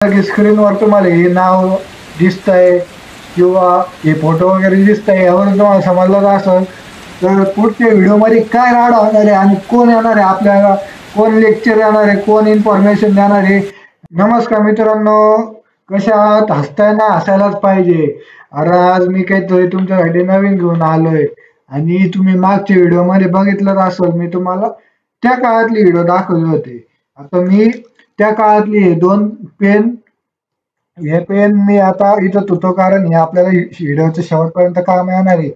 की स्क्रीनवर तुम्हाला हे नाव दिसतंय किंवा हे फोटो वगैरे दिसतंय, यावरून तुम्हाला समजलं असेल तर पुढच्या व्हिडिओमध्ये काय राडा होणार आहे आणि कोण येणार आहे आपल्याला, कोण लेक्चर येणार आहे, कोण इन्फॉर्मेशन देणार आहे. नमस्कार मित्रांनो, कशा आहात? हसताय ना? हसायलाच पाहिजे. अरे आज मी काहीतरी तुमच्यासाठी नवीन घेऊन आलोय आणि तुम्ही मागच्या व्हिडिओमध्ये बघितलं असेल, मी तुम्हाला त्या काळातली व्हिडिओ दाखवले होते. आता मी त्या काळातली हे दोन पेन, हे पेन मी आता इथं ठेवतो कारण हे आपल्याला व्हिडिओच्या शेवटपर्यंत काम येणार आहे.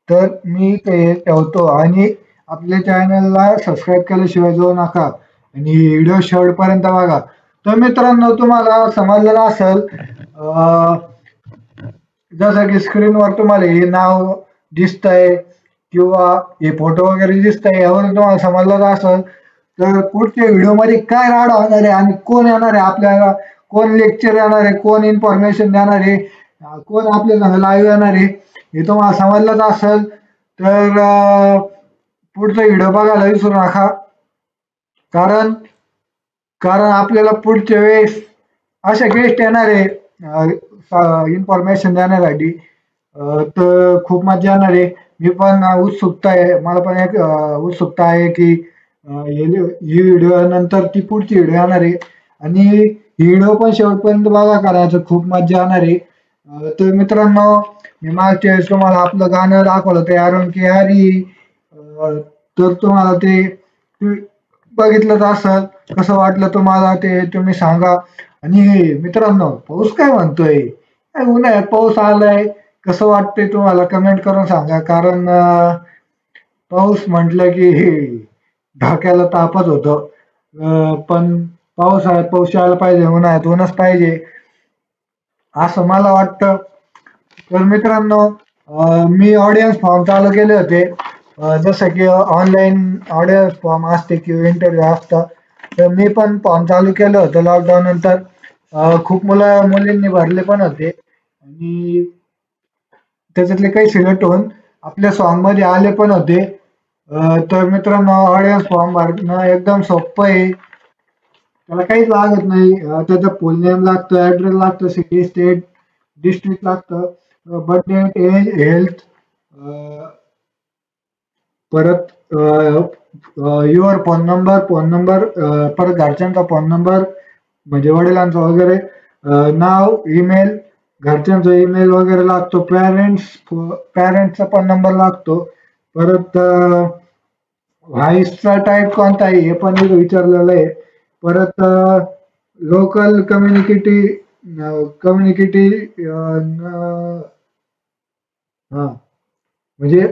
तर मी ते ठेवतो आणि आपल्या चॅनलला सबस्क्राईब केल्याशिवाय जाऊ नका आणि व्हिडिओ शेवटपर्यंत बघा. तर मित्रांनो, तुम्हाला समजलेलं असेल, जसं की स्क्रीनवर तुम्हाला हे नाव दिसतंय किंवा हे फोटो वगैरे दिसतंय, यावरून तुम्हाला समजलं असेल तर पुढच्या व्हिडिओमध्ये काय राडा होणार आहे आणि कोण येणार आहे आपल्याला, कोण लेक्चर येणार आहे, कोण इन्फॉर्मेशन देणार आहे, कोण आपल्या संग लाईव्ह येणार आहे, हे तुम्हाला समजलंच असेल तर पुढचा व्हिडिओ बघायला विसरू नका. कारण कारण आपल्याला पुढच्या वेळेस असे गेस्ट येणार आहे इन्फॉर्मेशन देण्यासाठी, तर खूप मजा येणार आहे. मी पण उत्सुकता आहे, मला पण एक उत्सुकता आहे की ही व्हिडिओ नंतर ती पुढची व्हिडिओ येणार आहे आणि ही व्हिडिओ पण शेवटपर्यंत बघा, करायचं खूप मजा येणार आहे. तर मित्रांनो, मी मागच्या वेळेस तुम्हाला आपलं गाणं दाखवलं ते आरोन की यारी, तर तुम्हाला ते बघितलं असेल, कसं वाटलं तुम्हाला ते तुम्ही सांगा. आणि मित्रांनो, पाऊस काय म्हणतोय? उन्हाळ्यात पाऊस आलाय, कसं वाटतंय तुम्हाला कमेंट करून सांगा. कारण पाऊस म्हटलं की हे ढाक्याला तापच होतं, पण पावसाळ्यात पाऊस यायला पाहिजे, उन्हाळ्यात ऊनच पाहिजे असं मला वाटतं. तर मित्रांनो, मी ऑडियन्स फॉर्म चालू केले होते, जसं की ऑनलाईन ऑडियन्स फॉर्म असते किंवा इंटरव्ह्यू असतं, तर मी पण फॉर्म चालू केलं होतं लॉकडाऊन नंतर. खूप मुलींनी भरले पण होते आणि त्याच्यातले काही सिलेक्ट होऊन आपल्या सॉन्ग मध्ये आले पण होते. तर मित्रांनो, ऑडियन्स फॉर्म भरणं एकदम सोपं आहे, त्याला काहीच लागत नाही. त्याचा फुल नेम लागतं, ऍड्रेस लागतं, सिटी, स्टेट, डिस्ट्रिक्ट लागतं, बर्थडे, एज, हेल्थ, परत युअर फोन नंबर, परत घरच्यांचा फोन नंबर म्हणजे वडिलांचा वगैरे, नाव, ईमेल, घरच्यांचा ईमेल वगैरे लागतो, पॅरेंट्सचा पण नंबर लागतो, परत व्हॉइसचा टाईप कोणता आहे हे पण इथं विचारलेलं आहे. परत लोकल कम्युनिकेटी हा म्हणजे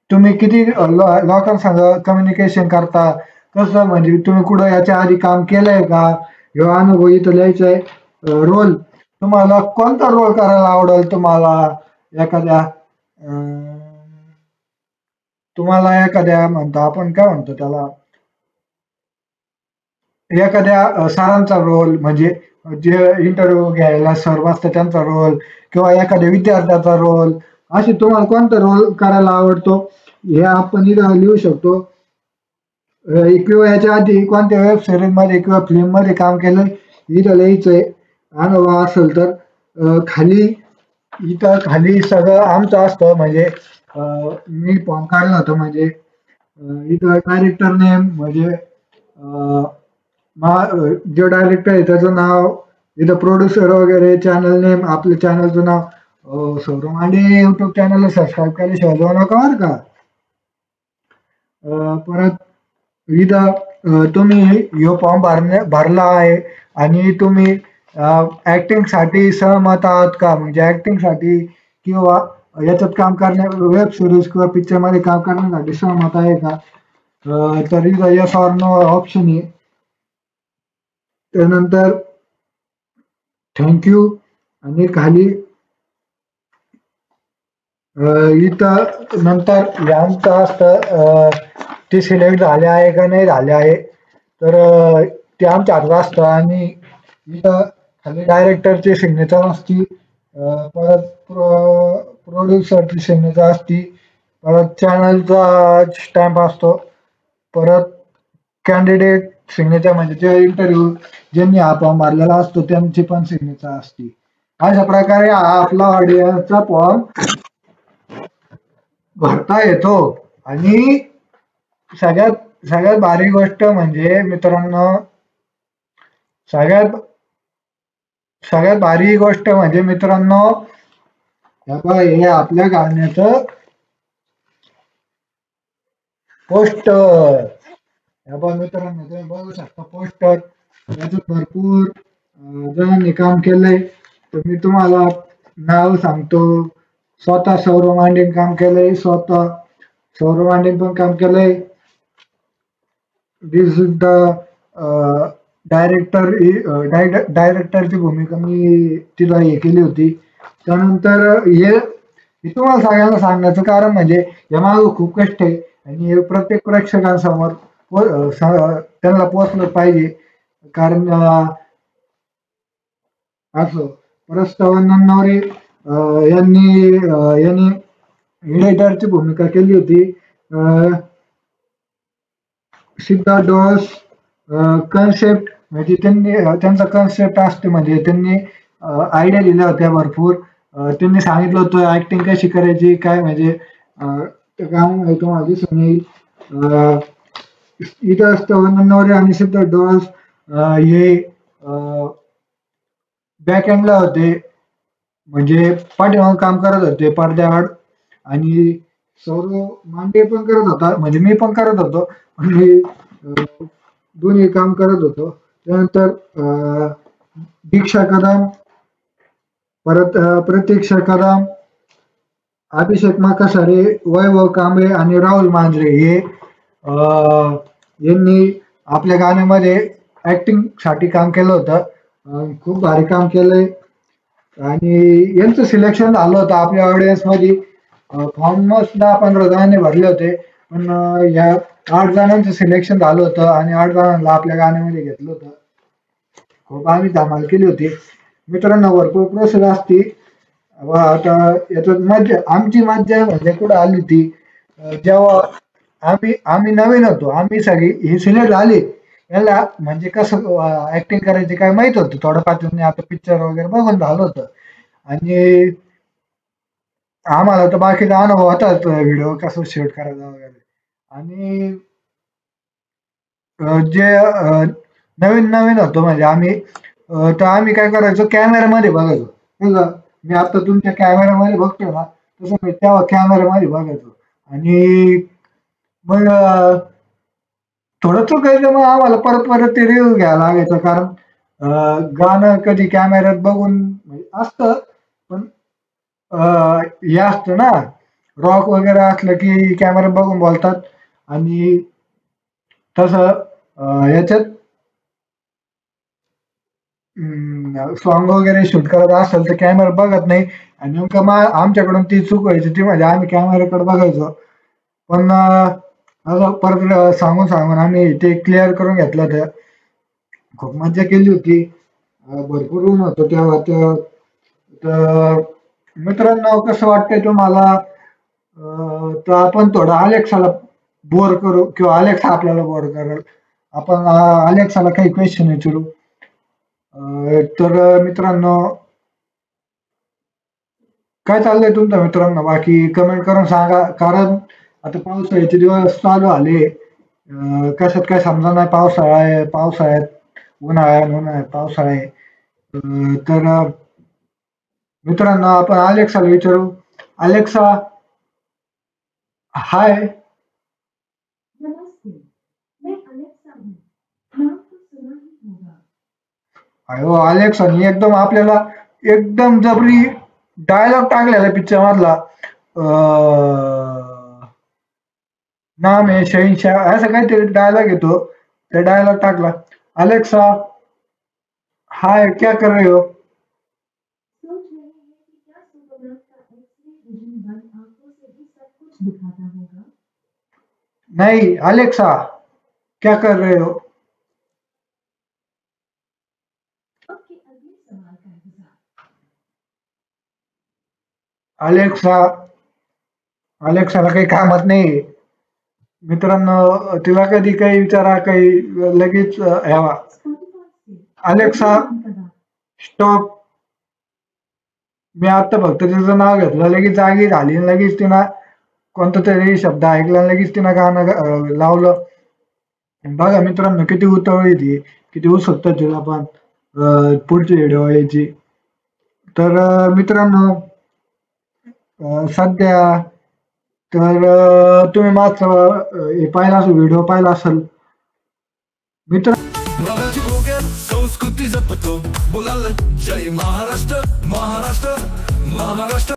तुम्ही किती लोकांसंग कम्युनिकेशन करता, कसं म्हणजे तुम्ही कुठं याच्या आधी काम केलंय का, ह्यो अनुभव इथं लिहायचा आहे. रोल, तुम्हाला कोणता रोल करायला आवडेल, तुम्हाला एखाद्या म्हणतो आपण काय म्हणतो त्याला, एखाद्या सरांचा रोल म्हणजे जे इंटरव्ह्यू घ्यायला सर बसतात त्यांचा रोल, किंवा एखाद्या विद्यार्थ्याचा रोल, असे तुम्हाला कोणता रोल करायला आवडतो हे आपण इथं लिहू शकतो. किंवा याच्या आधी कोणत्या वेब सिरीज मध्ये किंवा फिल्म मध्ये काम केलं इथं लिहायचंय. अनुभव असेल तर इथं खाली सगळं आमचं असतं, म्हणजे मी फॉर्म काढला होता, म्हणजे इथं डायरेक्टर नेम म्हणजे जो डायरेक्टर आहे त्याचं नाव, इथं प्रोड्युसर वगैरे, चॅनल नेम, आपल्या चॅनलचं नाव, सौरभ मांडे युट्यूब चॅनलला सबस्क्राईब केल्याशिवाय जाऊ नका बरं का. परत इथं तुम्ही ह्यो फॉर्म भरला आहे आणि तुम्ही ऍक्टिंग साठी सहमत आहात का, म्हणजे ऍक्टिंग साठी किंवा याच्यात काम करण्या, वेब सिरीज किंवा पिक्चर मध्ये काम करण्यासाठी सहमत आहे का. तर इथं यस ऑर नो ऑप्शन आहे. त्यानंतर थँक्यू आणि खाली इथं नंतर यांचं असतं ते सिलेक्ट झाले आहे का नाही झाले आहे, तर ते आमच्या हातात असतं. आणि इथं खाली डायरेक्टरची सिग्नेचर असती, परत प्रोड्युसरची सिग्नेचर असती, परत चॅनलचा स्टॅम्प असतो, परत कॅन्डिडेट सिग्नेचर म्हणजे जे इंटरव्ह्यू ज्यांनी हा फॉर्म भरलेला असतो त्यांची पण सिग्नेचर असते. अशा प्रकारे हा आपला ऑडियन्सचा फॉर्म भरता येतो. आणि सगळ्यात सगळ्यात भारी गोष्ट म्हणजे मित्रांनो, सगळ्यात सगळ्यात भारी गोष्ट म्हणजे मित्रांनो, हे आपल्या गाण्याचं पोस्टर. मित्रांनो तुम्ही बघू शकता पोस्टर, याच्यात भरपूर जणांनी काम केलंय. तर मी तुम्हाला नाव सांगतो. स्वतः सौरव मांडेन काम केलंय, स्वतः सौरव मांडेन पण काम केलंय. दिस इज द डायरेक्टर. डायरेक्टरची भूमिका मी तिला हे केली होती. त्यानंतर हे तुम्हाला सगळ्यांना सांगण्याचं कारण म्हणजे या मागं खूप कष्ट आहे आणि हे प्रत्येक प्रेक्षकांसमोर त्यांना पोहोचलं पाहिजे. कारण असं प्रस्तावन नन्नावरे यांनी एडिटरची भूमिका केली होती. सिद्धार्थ डोळस कन्सेप्ट म्हणजे त्यांचा कन्सेप्ट असते, म्हणजे त्यांनी आयडिया दिल्या होत्या भरपूर. त्यांनी सांगितलं होतं ऍक्टिंग कशी करायची काय, म्हणजे काम तुम्हाला दिसून येईल. इथं असतं नन्नावरे आणि सिद्धार्थ डोळस हे बॅक एंडला होते, म्हणजे पाठीमागून काम करत होते पडद्याआड. आणि सौरव मांडे पण करत होता, म्हणजे मी पण करत होतो, मी दोन्ही काम करत होतो. त्यानंतर दीक्षा कदम, परत प्रतीक्षा कदम, अभिषेक माकासारे, वैभव कांबळे आणि राहुल मांजरे हे यांनी आपल्या गाण्यामध्ये ऍक्टिंग साठी काम केलं होतं. खूप भारी काम केलंय आणि यांचं सिलेक्शन झालं होतं आपल्या ऑडियन्स मध्ये. फॉर्म 10-15 जणांनी भरले होते, पण या 8 जणांचं सिलेक्शन झालं होतं आणि 8 जणांना आपल्या गाण्यामध्ये घेतलं होतं. खूप आम्ही धमाल केली होती मित्रांनो. भरपूर प्रोसेस असती. आता याच्यात मज्जा, आमची मज्जा म्हणजे कुठं आली होती, जेव्हा आम्ही नवीन होतो, आम्ही सगळी ही सिलेक्ट झाली, याला म्हणजे कसं ऍक्टिंग करायची काय माहित होतं थोडंफार. त्यांनी आता पिक्चर वगैरे बघून झालं होतं आणि आम्हाला तर बाकीचा अनुभव होताच व्हिडिओ कसं शूट करायचा वगैरे. आणि जे नवीन नवीन होतो म्हणजे आम्ही, तर आम्ही काय करायचो कॅमेऱ्यामध्ये बघायचो. मी आता तुमच्या कॅमेऱ्यामध्ये बघतोय ना, तसं मी तेव्हा कॅमेऱ्यामध्ये बघायचो. आणि मग थोडं चुकायचं, मग आम्हाला परत परत ते रिव्ह्यू घ्यायला लागायचं. कारण गाणं कधी कॅमेऱ्यात बघून म्हणजे असतं, पण हे असतं ना, रॉक वगैरे असलं की कॅमेरा बघून बोलतात. आणि तसं याच्यात सॉन्ग वगैरे शूट करत असेल तर कॅमेरा बघत नाही. आणि नेमकं आमच्याकडून ती चूक व्हायची, ती म्हणजे आम्ही कॅमेऱ्याकडे बघायचो. पण असं परत सांगून सांगून आम्ही ते क्लिअर करून घेतलं होतं. खूप मज्जा केली होती. भरपूर ऊन होतं तेव्हा. तर मित्रांनो कसं वाटतंय तुम्हाला? तर आपण थोडं अलेक्साला बोर करू किंवा अलेक्सा आपल्याला बोर करेल. आपण अलेक्साला काही क्वेश्चन विचारू. तर मित्रांनो काय चाललंय तुमचं मित्रांनो? बाकी कमेंट करून सांगा. कारण आता पावसाळ्याचे दिवस चालू आले. कशात काय समजा नाही. पावसाळा आहे, पावसाळ्यात उन्हाळ्यात पावसाळा आहे. तर मित्रांनो आपण अलेक्साला विचारू. अलेक्सा, हाय. नमस्ते, मैं अलेक्सा हूँ। नाम तो सुना ही होगा। अहो अलेक्साने एकदम आपल्याला एकदम जबरी डायलॉग टाकलेला पिक्चर मधला. नाम है शहनशाह असं काहीतरी डायलॉग येतो, ते डायलॉग टाकला. अलेक्सा, हाय, क्या कर रहे हो? सोच रहे हैं कि क्या सुपरमैन का एक्स-रे विजन बंद आंखों से भी सब कुछ दिखाता होगा? नहीं अलेक्सा, क्या कर रहे हो? ओके, अगले सवाल का इंतजार। अलेक्सा, अलेक्साला काही कामच नाही. मित्रांनो तिला कधी काही विचारा काही लगेच ह्यावा अलेक्सा स्टॉप. मी आता फक्त तिचं नाव घेतलं लगेच जागी झाली लगेच तिनं कोणता तरी शब्द ऐकला लगेच तिनं गाणं लावलं. बघा मित्रांनो किती उतावळी ती किती उत्सुकता तिला पण पुढची व्हिडिओ यायची. तर मित्रांनो सध्या तर तुम्ही माझा पाहिला असेल व्हिडिओ पाहिला असेल मित्र. संस्कृती जपतो बोलाल जय महाराष्ट्र महाराष्ट्र महाराष्ट्र.